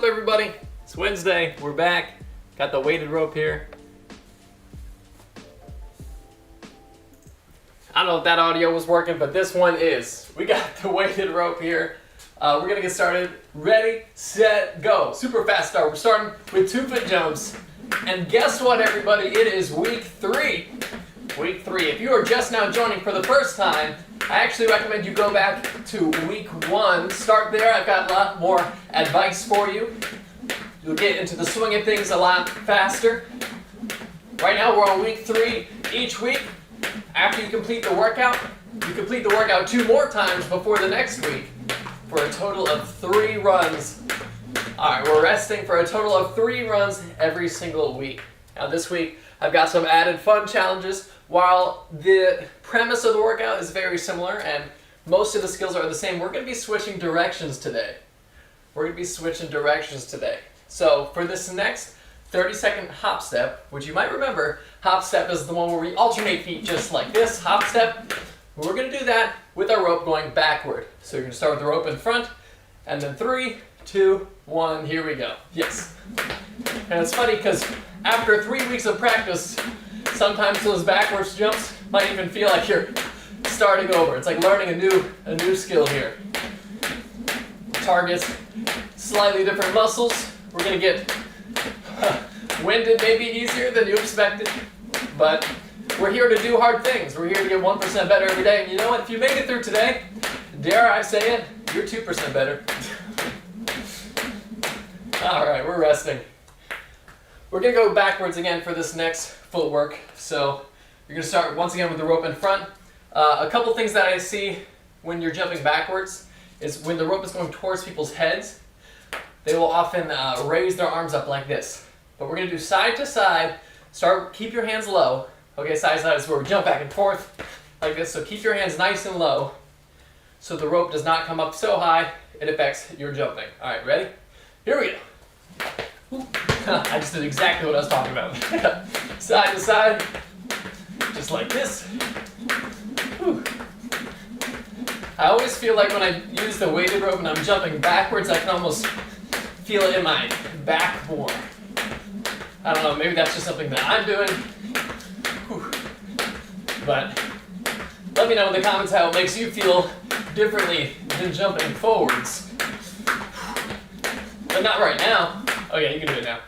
everybody? It's Wednesday, we're back. Got the weighted rope here. I don't know if that audio was working, but this one is. We got the weighted rope here. We're gonna get started. Ready, set, go. Super fast start. We're starting with 2-foot jumps. And guess what, everybody? It is week 3. Week 3. If you are just now joining for the first time, I actually recommend you go back to week 1. Start there. I've got a lot more advice for you. You'll get into the swing of things a lot faster. Right now we're on week 3. Each week, after you complete the workout, you complete the workout 2 more times before the next week for a total of 3 runs. Alright, we're resting for a total of 3 runs every single week. Now this week, I've got some added fun challenges. While the premise of the workout is very similar and most of the skills are the same, we're going to be switching directions today. So for this next 30-second hop step, which you might remember, hop step is the one where we alternate feet just like this. Hop step, we're going to do that with our rope going backward. So you're going to start with the rope in front, and then 3, 2, 1, here we go. Yes. And it's funny because after 3 weeks of practice, sometimes those backwards jumps might even feel like you're starting over. It's like learning a new skill here. Targets slightly different muscles. We're going to get winded maybe easier than you expected, but we're here to do hard things. We're here to get 1% better every day. And you know what? If you made it through today, dare I say it, you're 2% better. All right, we're resting. We're going to go backwards again for this next footwork. So you're going to start once again with the rope in front. A couple things that I see when you're jumping backwards is when the rope is going towards people's heads, they will often raise their arms up like this. But we're going to do side to side. Keep your hands low. Okay, side to side is where we jump back and forth like this. So keep your hands nice and low so the rope does not come up so high it affects your jumping. All right, ready? Here we go. I just did exactly what I was talking about. Side to side, just like this. Whew. I always feel like when I use the weighted rope and I'm jumping backwards, I can almost feel it in my back more. I don't know, maybe that's just something that I'm doing. Whew. But let me know in the comments how it makes you feel differently than jumping forwards. But not right now. Oh yeah, you can do it now.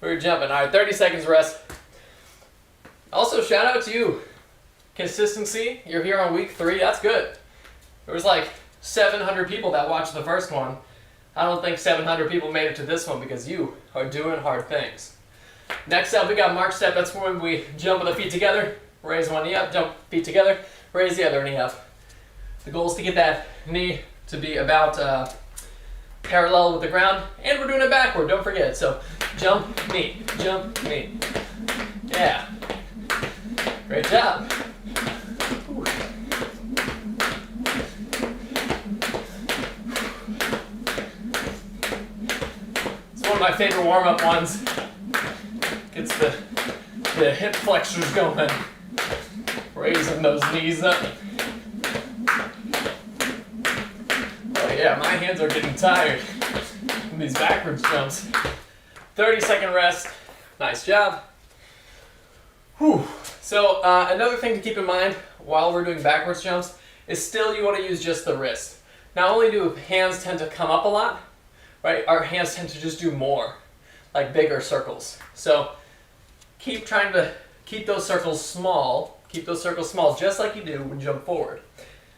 We're jumping. All right, 30 seconds rest. Also, shout out to you. Consistency, you're here on week 3, that's good. There was like 700 people that watched the first one. I don't think 700 people made it to this one because you are doing hard things. Next up, we got march step. That's when we jump with the feet together, raise one knee up, jump feet together, raise the other knee up. The goal is to get that knee to be about parallel with the ground, and we're doing it backward, don't forget. So jump, knee, jump, knee. Yeah. Great job. It's one of my favorite warm-up ones. Gets the hip flexors going. Raising those knees up. Oh yeah, my hands are getting tired from these backwards jumps. 30-second rest. Nice job. Whew. So another thing to keep in mind while we're doing backwards jumps is still you want to use just the wrist. Not only do hands tend to come up a lot, right? Our hands tend to just do more, like bigger circles. So keep trying to keep those circles small. Keep those circles small just like you do when you jump forward.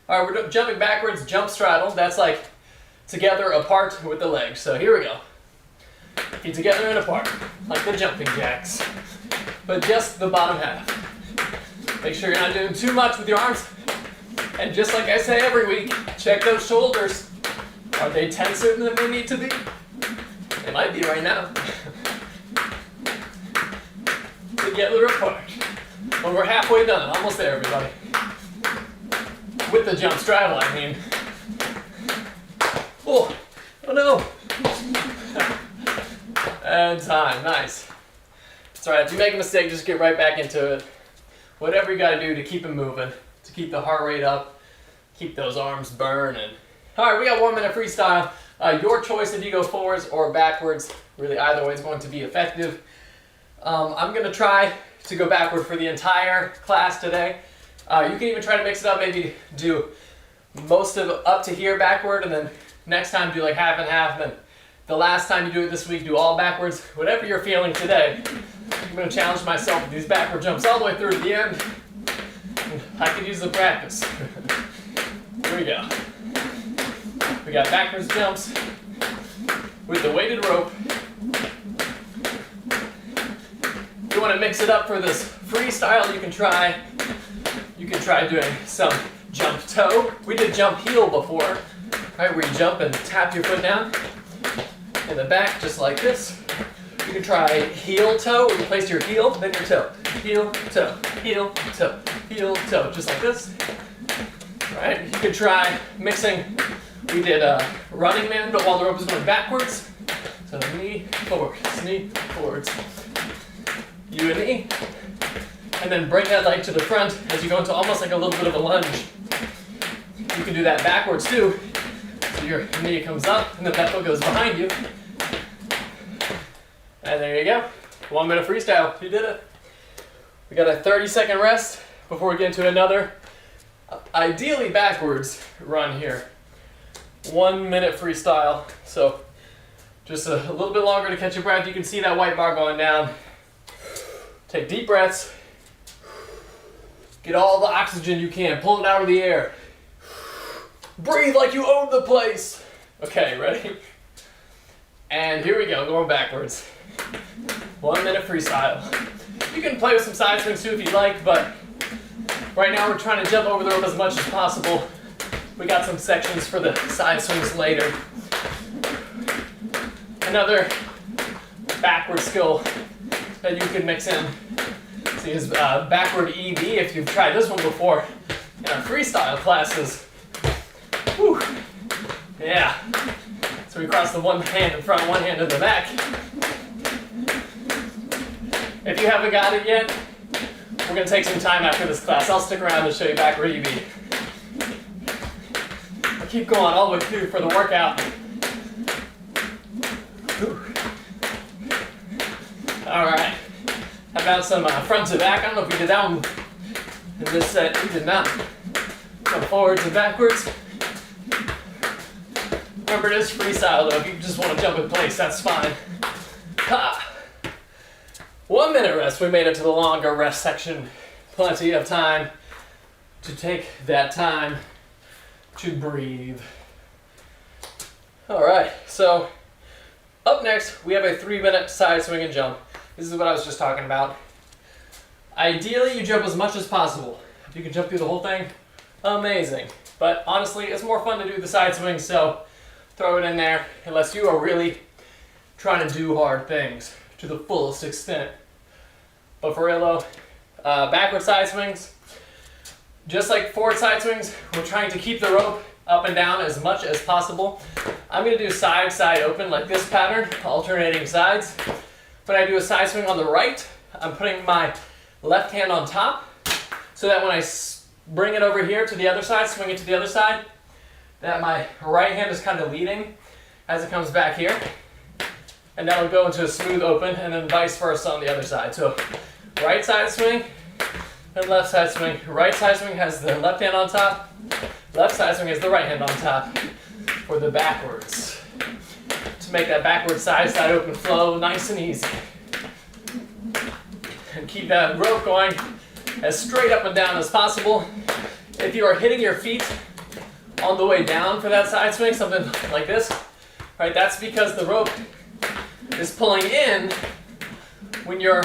All right, we're jumping backwards, jump straddle. That's like together apart with the legs. So here we go. Feet together and apart, like the jumping jacks, but just the bottom half. Make sure you're not doing too much with your arms. And just like I say every week, check those shoulders. Are they tenser than they need to be? They might be right now. Together apart. When we're halfway done, almost there, everybody. With the jump straddle, I mean. Oh no. And time, nice. It's alright, if you make a mistake, just get right back into it. Whatever you gotta do to keep it moving, to keep the heart rate up, keep those arms burning. Alright, we got 1 minute freestyle. Your choice if you go forwards or backwards. Really, either way is going to be effective. I'm going to try to go backward for the entire class today. You can even try to mix it up, maybe do most of up to here backward, and then next time do like half and half, and then the last time you do it this week, do all backwards. Whatever you're feeling today, I'm going to challenge myself with these backward jumps all the way through to the end. I could use the practice. Here we go. We got backwards jumps with the weighted rope. If you want to mix it up for this freestyle, you can try doing some jump toe. We did jump heel before, right, where you jump and tap your foot down in the back, just like this. You can try heel toe, where you place your heel, then your toe. Heel, toe, heel, toe, heel, toe, just like this. Right? You could try mixing. We did running man, but while the rope is going backwards. So knee, forwards. You and knee. And then bring that leg to the front as you go into almost like a little bit of a lunge. You can do that backwards too. So your knee comes up and then that foot goes behind you. And there you go. 1 minute freestyle. You did it. We got a 30-second rest before we get into another, ideally backwards run here. 1 minute freestyle. So just a little bit longer to catch your breath. You can see that white bar going down. Take deep breaths. Get all the oxygen you can. Pull it out of the air. Breathe like you own the place. Okay, ready? And here we go, going backwards. 1 minute freestyle. You can play with some side swings too if you'd like, but right now we're trying to jump over the rope as much as possible. We got some sections for the side swings later. Another backward skill that you can mix in is backward EV, if you've tried this one before in our freestyle classes. Whew. Yeah. So we cross the one hand in front, one hand in the back. If you haven't got it yet, we're going to take some time after this class. I'll stick around to show you backward EV. I'll keep going all the way through for the workout. Whew. All right. How about some front to back? I don't know if we did that one in this set. We did not. Come forwards and backwards. Remember, it is freestyle though. If you just want to jump in place, that's fine. Ha! 1 minute rest. We made it to the longer rest section. Plenty of time to take that time to breathe. All right, so up next, we have a 3-minute side swing and jump. This is what I was just talking about. Ideally, you jump as much as possible. If you can jump through the whole thing, amazing. But honestly, it's more fun to do the side swing, so throw it in there unless you are really trying to do hard things to the fullest extent. But for real though, backward side swings, just like forward side swings, we're trying to keep the rope up and down as much as possible. I'm going to do side, side, open like this pattern, alternating sides. When I do a side swing on the right, I'm putting my left hand on top so that when I bring it over here to the other side, swing it to the other side, that my right hand is kind of leading as it comes back here. And that'll go into a smooth open, and then vice versa on the other side. So right side swing and left side swing. Right side swing has the left hand on top. Left side swing has the right hand on top for the backwards. To make that backward side, side open flow nice and easy. And keep that rope going as straight up and down as possible. If you are hitting your feet on the way down for that side swing, something like this, right, that's because the rope is pulling in when your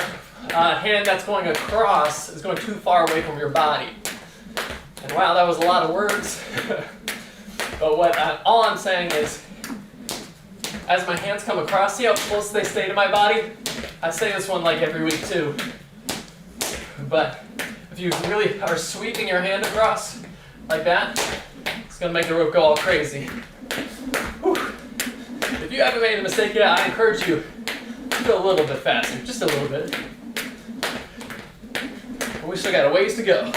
hand that's going across is going too far away from your body. And wow, that was a lot of words. But all I'm saying is, as my hands come across, see how close they stay to my body? I say this one like every week too. But if you really are sweeping your hand across like that, it's going to make the rope go all crazy. Whew. If you haven't made a mistake yet, I encourage you to go a little bit faster, just a little bit. But we still got a ways to go.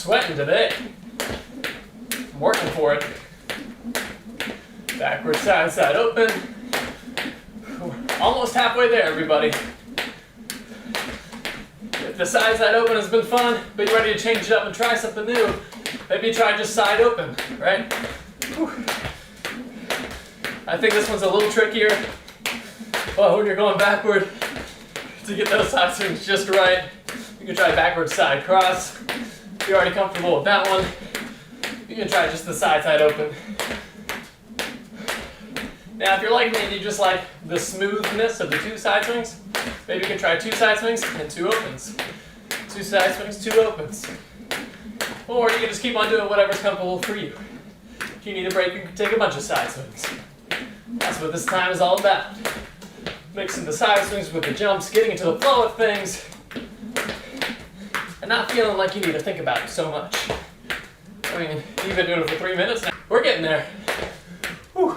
sweating today. I'm working for it. Backward side, side open. Almost halfway there, everybody. If the side open has been fun, but you're ready to change it up and try something new, maybe try just side open, right? Whew. I think this one's a little trickier. Well, when you're going backward, to get those side swings just right, you can try backward side cross. If you're already comfortable with that one, you can try just the side open. Now, if you're like me and you just like the smoothness of the 2 side swings, maybe you can try 2 side swings and 2 opens. 2 side swings, 2 opens. Or you can just keep on doing whatever's comfortable for you. If you need a break, you can take a bunch of side swings. That's what this time is all about. Mixing the side swings with the jumps, getting into the flow of things, and not feeling like you need to think about it so much. I mean, you've been doing it for 3 minutes now. We're getting there. Whew.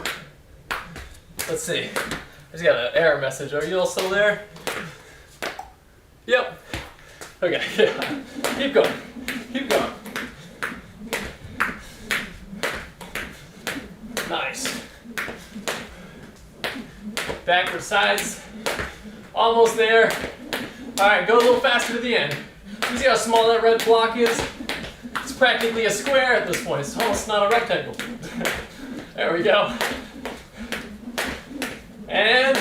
Let's see. I just got an error message. Are you all still there? Yep. Okay, yeah. Keep going. Keep going. Nice. Backward sides. Almost there. Alright, go a little faster to the end. You see how small that red block is? It's practically a square at this point. It's almost not a rectangle. There we go. And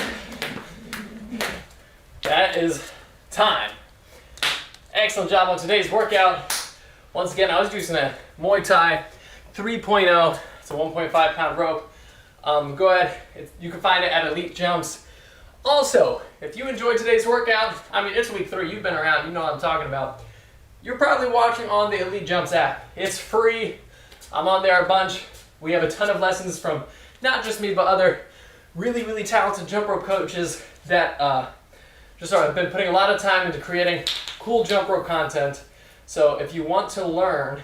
that is time. Excellent job on today's workout. Once again, I was using a Muay Thai 3.0. It's a 1.5 pound rope. Go ahead, you can find it at Elite Jumps. Also, if you enjoyed today's workout, I mean, it's week 3, you've been around, you know what I'm talking about. You're probably watching on the Elite Jumps app. It's free. I'm on there a bunch. We have a ton of lessons from not just me, but other really, really talented jump rope coaches that just have been putting a lot of time into creating cool jump rope content. So if you want to learn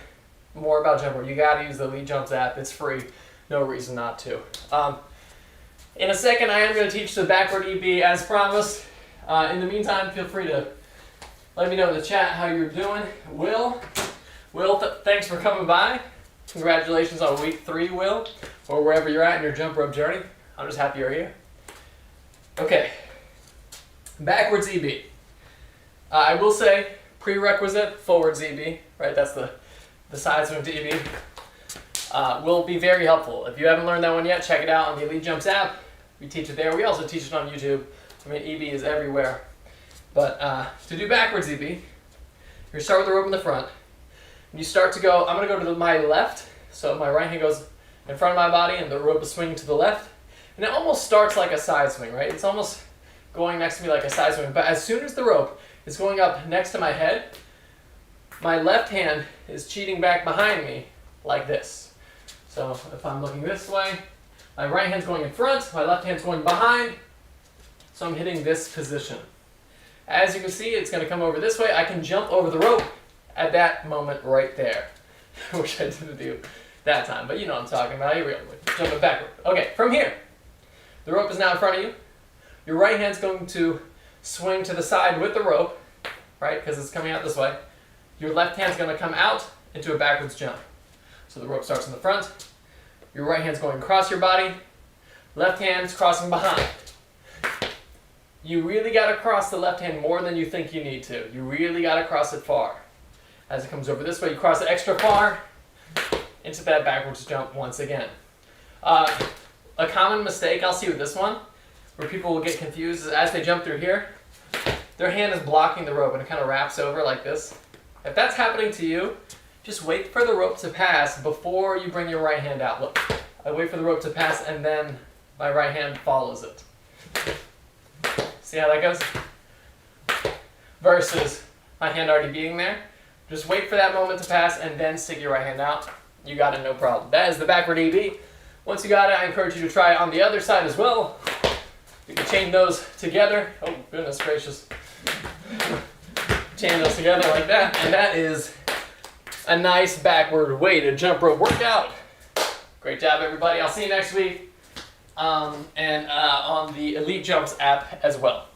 more about jump rope, you gotta use the Elite Jumps app. It's free. No reason not to. In a second, I am going to teach the backward EB as promised. In the meantime, feel free to let me know in the chat how you're doing. Will, thanks for coming by. Congratulations on week 3, Will, or wherever you're at in your jump rope journey. I'm just happy you're here. Okay, backwards EB. I will say prerequisite forwards EB, right? That's the side swing to EB. Will be very helpful. If you haven't learned that one yet, check it out on the Elite Jumps app. We teach it there. We also teach it on YouTube. I mean, EB is everywhere. But to do backwards EB, you're going to start with the rope in the front. And you start to go, I'm going to go to my left. So my right hand goes in front of my body and the rope is swinging to the left. And it almost starts like a side swing, right? It's almost going next to me like a side swing. But as soon as the rope is going up next to my head, my left hand is cheating back behind me like this. So if I'm looking this way, my right hand's going in front, my left hand's going behind, so I'm hitting this position. As you can see, it's going to come over this way. I can jump over the rope at that moment right there, which I didn't do that time, but you know what I'm talking about. Here we go, jumping backward. Okay, from here, the rope is now in front of you. Your right hand's going to swing to the side with the rope, right, because it's coming out this way. Your left hand's going to come out into a backwards jump. So the rope starts in the front. Your right hand's going across your body. Left hand's crossing behind. You really got to cross the left hand more than you think you need to. You really got to cross it far. As it comes over this way, you cross it extra far into that backwards jump once again. A common mistake I'll see with this one, where people will get confused, is as they jump through here, their hand is blocking the rope and it kind of wraps over like this. If that's happening to you, just wait for the rope to pass before you bring your right hand out. Look, I wait for the rope to pass and then my right hand follows it. See how that goes? Versus my hand already being there. Just wait for that moment to pass and then stick your right hand out. You got it, no problem. That is the backward EB. Once you got it, I encourage you to try it on the other side as well. You can chain those together. Oh, goodness gracious. Chain those together like that, and that is a nice backward way to jump rope workout. Great job, everybody. I'll see you next week, and on the Elite Jumps app as well.